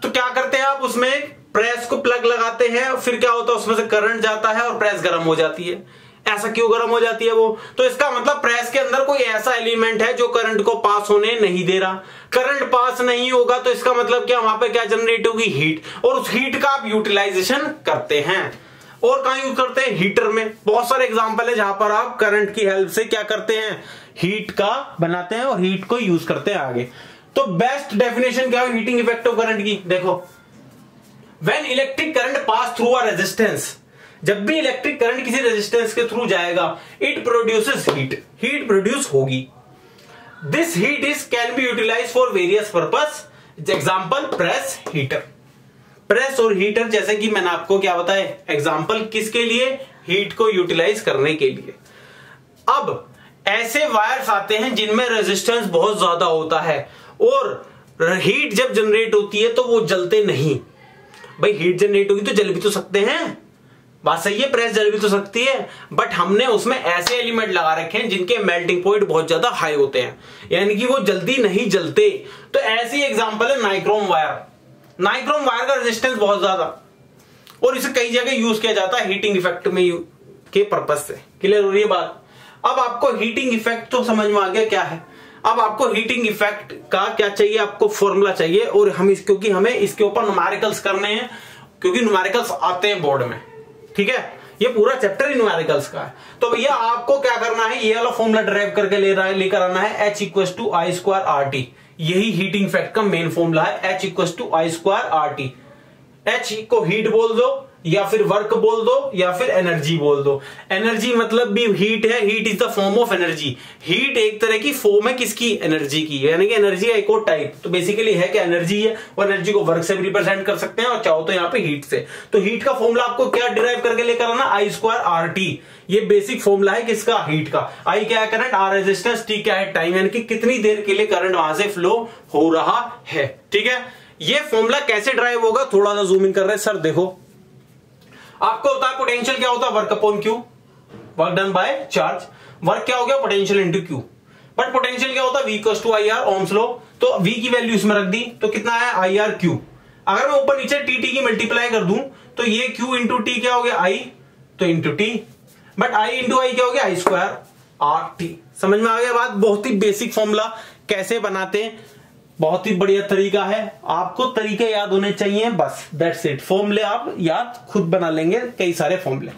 तो क्या करते हैं आप, उसमें प्रेस को प्लग लगाते हैं, फिर क्या होता है उसमें से करंट जाता है और प्रेस गर्म हो जाती है। ऐसा क्यों गर्म हो जाती है वो, तो इसका मतलब प्रेस के अंदर कोई ऐसा एलिमेंट है जो करंट को पास होने नहीं दे रहा। करंट पास नहीं होगा तो इसका मतलब क्या, वहां पे क्या जनरेट होगी, हीट, और उस हीट का आप यूटिलाइजेशन करते हैं। और कहां यूज करते हैं, हीटर में। बहुत सारे एग्जांपल है जहां पर आप करंट की हेल्प से क्या करते हैं, हीट का बनाते हैं और हीट को यूज करते हैं आगे। तो बेस्ट डेफिनेशन क्या है हीटिंग इफेक्ट ऑफ करंट की, देखो when electric current pass through a resistance, जब भी इलेक्ट्रिक करंट किसी रेजिस्टेंस के थ्रू जाएगा, it produces heat, heat produce होगी। This heat is can be utilise for various purpose, example press, heater. Press और heater जैसे कि मैंने आपको क्या बताया, एग्जांपल किसके लिए, हीट को यूटिलाइज करने के लिए। अब ऐसे वायर्स आते हैं जिनमें रेजिस्टेंस बहुत ज्यादा होता है और हीट जब जनरेट होती है तो वो जलते नहीं। भाई हीट जनरेट होगी तो जल भी तो सकते हैं, बात सही है, प्रेस जल भी तो सकती है, बट हमने उसमें ऐसे एलिमेंट लगा रखे हैं जिनके मेल्टिंग पॉइंट बहुत ज्यादा हाई होते हैं, यानी कि वो जल्दी नहीं जलते। तो ऐसी एग्जांपल है नाइक्रोम वायर। नाइक्रोम वायर का रेजिस्टेंस बहुत ज्यादा, और इसे कई जगह यूज किया जाता है हीटिंग इफेक्ट में के पर्पज से। क्लियर हो रही है बात। अब आपको हीटिंग इफेक्ट तो समझ में आ गया क्या है। अब आपको हीटिंग इफेक्ट का क्या चाहिए, आपको फॉर्मूला चाहिए, और हम क्योंकि हमें इसके ऊपर न्यूमेरिकल्स करने हैं, क्योंकि न्यूमेरिकल्स आते हैं बोर्ड में, ठीक है, ये पूरा चैप्टर ही न्यूमेरिकल्स का है। तो भैया आपको क्या करना है, ये वाला फॉर्मूला ड्राइव करके लेकर आना है, H = I² RT। यही हीटिंग इफेक्ट का मेन फॉर्मूला है, H = I² RT। H को हीट बोल दो, या फिर वर्क बोल दो, या फिर एनर्जी बोल दो। एनर्जी मतलब भी हीट है, heat is the form of energy. Heat एक तरह की फॉर्म है किसकी, एनर्जी की, यानी कि एनर्जी का एक और टाइप। तो बेसिकली है कि एनर्जी है, और एनर्जी को वर्क से भी रिप्रेजेंट कर सकते हैं, और चाहो तो यहाँ पे हीट से। तो हीट का फॉर्मूला आपको क्या डिराइव करके लेकर आना, I² RT। ये बेसिक फॉर्मूला है किसका, हीट का। I क्या है, करंट, R रेजिस्टेंस, T क्या है, टाइम, यानी कि कितनी देर के लिए करंट वहां से फ्लो हो रहा है। ठीक है, ये फॉर्मूला कैसे ड्राइव होगा, थोड़ा सा जूम इन कर रहे हैं सर। देखो आपको होता है पोटेंशियल क्या होता है, work upon Q, work done by charge. Work क्या हो गया, potential into Q. But potential क्या होता है, V = IR, ओम्स लॉ। तो V की वैल्यू इसमें रख दी तो कितना है, IR क्यू। अगर मैं ऊपर नीचे टी की मल्टीप्लाई कर दूं तो ये Q इंटू टी क्या हो गया I, तो into T, but I into I क्या हो गया I स्क्वायर आर टी। समझ में आ गया बात? बहुत ही बेसिक फॉर्मूला कैसे बनाते हैं, बहुत ही बढ़िया तरीका है। आपको तरीके याद होने चाहिए, बस दैट्स इट। फॉर्मूले आप याद खुद बना लेंगे, कई सारे फॉर्मूले।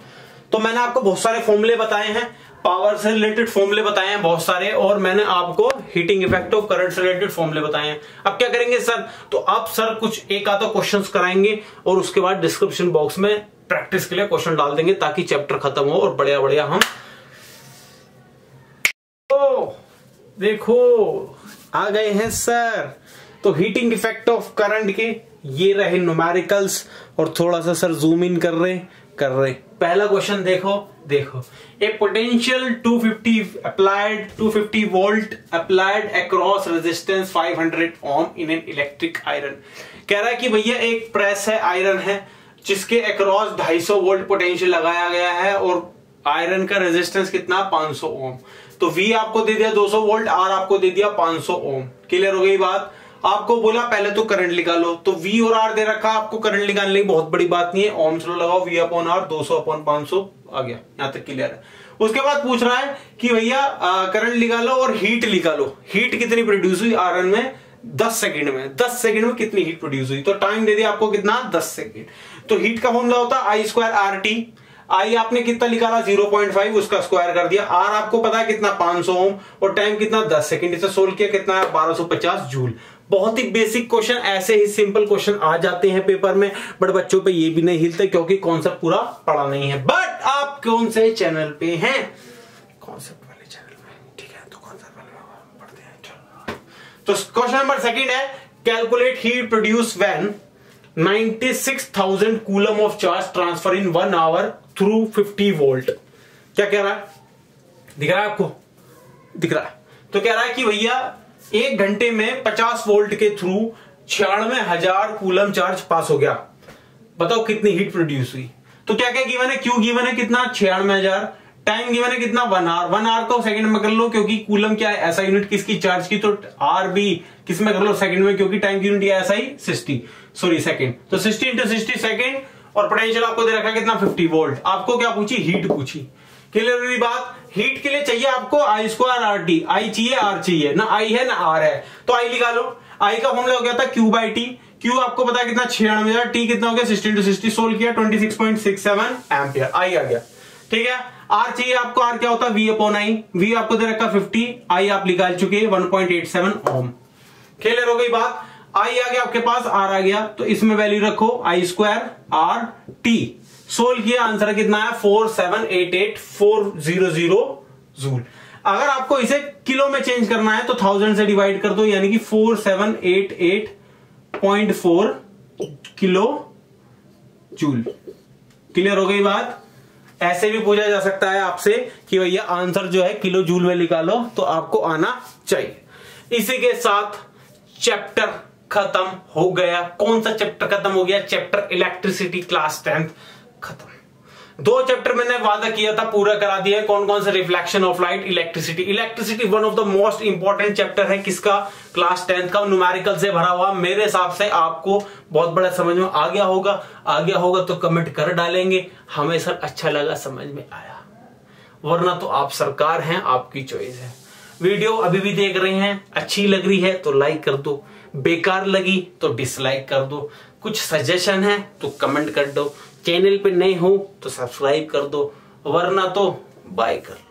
तो मैंने आपको बहुत सारे फॉर्मूले बताए हैं, पावर से रिलेटेड फॉर्मूले बताए हैं बहुत सारे, और मैंने आपको हीटिंग इफेक्ट ऑफ करंट से रिलेटेड फॉर्मूले बताए हैं। अब क्या करेंगे सर? तो अब सर कुछ एक आधा क्वेश्चंस कराएंगे और उसके बाद डिस्क्रिप्शन बॉक्स में प्रैक्टिस के लिए क्वेश्चन डाल देंगे ताकि चैप्टर खत्म हो और बढ़िया बढ़िया हम। देखो आ गए हैं सर। तो हीटिंग इफेक्ट ऑफ करंट के ये रहे न्यूमेरिकल्स, और थोड़ा सा सर जूम इन कर रहे। पहला क्वेश्चन देखो a potential 250 volt applied across resistance 500 ohm in an electric iron. कह रहा है कि भैया एक प्रेस है, आयरन है, जिसके अक्रॉस 250 वोल्ट पोटेंशियल लगाया गया है और आयरन का रेजिस्टेंस कितना? 500 ओम। तो V आपको दे दिया 200 वोल्ट, R आपको दे दिया 500 ओम। क्लियर हो गई बात? आपको बोला पहले तो करंट निकालो, तो V और R दे रखा, आपको करंट निकालने की बहुत बड़ी बात नहीं है, ओम्स लो लगाओ, V अपॉन R 200 अपॉन 500 आ गया, यहां तक क्लियर है। उसके बाद पूछ रहा है कि भैया करंट निकालो और हीट निकालो। हीट कितनी प्रोड्यूस हुई आयरन में? 10 सेकंड में। 10 सेकंड में कितनी हीट प्रोड्यूस हुई? तो टाइम दे दिया आपको कितना? 10 सेकंड। तो हीट का फॉर्मूला होता है I स्क्वायर आर टी। आई आपने कितना निकाला? 0.5, उसका स्क्वायर कर दिया। आर आपको पता है कितना? 500 ओम, और टाइम कितना? 10 सेकंड। इसे सोल्व किया कितना है? 1250 जूल। बहुत ही बेसिक क्वेश्चन, ऐसे ही सिंपल क्वेश्चन आ जाते हैं पेपर में, बट बच्चों पे ये भी नहीं हिलते क्योंकि कॉन्सेप्ट पूरा पढ़ा नहीं है। बट आप कौन से चैनल पे हैं? कॉन्सेप्ट वाले चैनल में, ठीक है? तो कॉन्सेप्ट वाले पढ़ते हैं, चलो। तो क्वेश्चन नंबर सेकंड है, calculate heat produce when 96,000 coulomb of charge transfer in 1 hour through 50 volt. क्या कह रहा है? दिख रहा है आपको? दिख रहा है। तो कह रहा है कि भैया 1 घंटे में 50 वोल्ट के थ्रू 96,000 कूलम चार्ज पास हो गया। बताओ कितनी हीट प्रोड्यूस हुई? तो क्या क्या गिवन है? क्यू गिवन है कितना? 96,000। टाइम गिवन है कितना? 1 आवर। 1 आवर को सेकंड में कर लो क्योंकि कूलम क्या है? ऐसा यूनिट किसकी? चार्ज की। तो आर भी किस में कर लो? सेकंड में, क्योंकि टाइम की यूनिट है ऐसा ही 60, सॉरी सेकंड। तो 60 इंटू 60 सेकंड, और पोटेंशियल आपको दे रखा कितना? 50 वोल्ट। आपको क्या पूछी? हीट पूछी। क्लियर हुई बात? हीट के लिए चाहिए आपको I स्क्वायर आर टी। आई चाहिए, R चाहिए ना, I है ना R है, तो I निकालो। I का फॉर्मूला हो गया था Q बाई टी। Q आपको पता है कितना? 96,000। T कितना हो गया? 60 इंटू 60 सोल्व किया, 26.67 एम्पियर I आ गया। ठीक है। R चाहिए आपको, R क्या होता है? V upon I। V आपको दे रखा 50, I आप निकाल चुके हैं 1.87 ओम। क्लियर हो गई बात? I आ गया आपके पास, R आ गया, तो इसमें वैल्यू रखो I square R T. Solve किया, आंसर कितना है? 4788400 जूल। अगर आपको इसे किलो में चेंज करना है तो 1000 से डिवाइड कर दो, यानी कि 4788.4 किलो जूल। क्लियर हो गई बात? ऐसे भी पूछा जा सकता है आपसे कि भैया आंसर जो है किलो जूल में निकालो, तो आपको आना चाहिए। इसी के साथ चैप्टर खत्म हो गया। कौन सा चैप्टर खत्म हो गया? चैप्टर इलेक्ट्रिसिटी क्लास 10th खत्म। 2 चैप्टर मैंने वादा किया था पूरा करा दिया। कौन कौन से? Reflection of light, electricity. Electricity one of the most important chapter है। किसका? क्लास 10th का। न्यूमेरिकल से भरा हुआ। मेरे हिसाब से आपको बहुत बड़ा समझ में आ गया होगा तो कमेंट कर डालेंगे, हमें सर अच्छा लगा, समझ में आया, वरना तो आप सरकार हैं, आपकी चॉइस है। वीडियो अभी भी देख रहे हैं, अच्छी लग रही है तो लाइक कर दो, बेकार लगी तो डिसलाइक कर दो, कुछ सजेशन है तो कमेंट कर दो, चैनल पे नए हो तो सब्सक्राइब कर दो, वरना तो बाय कर।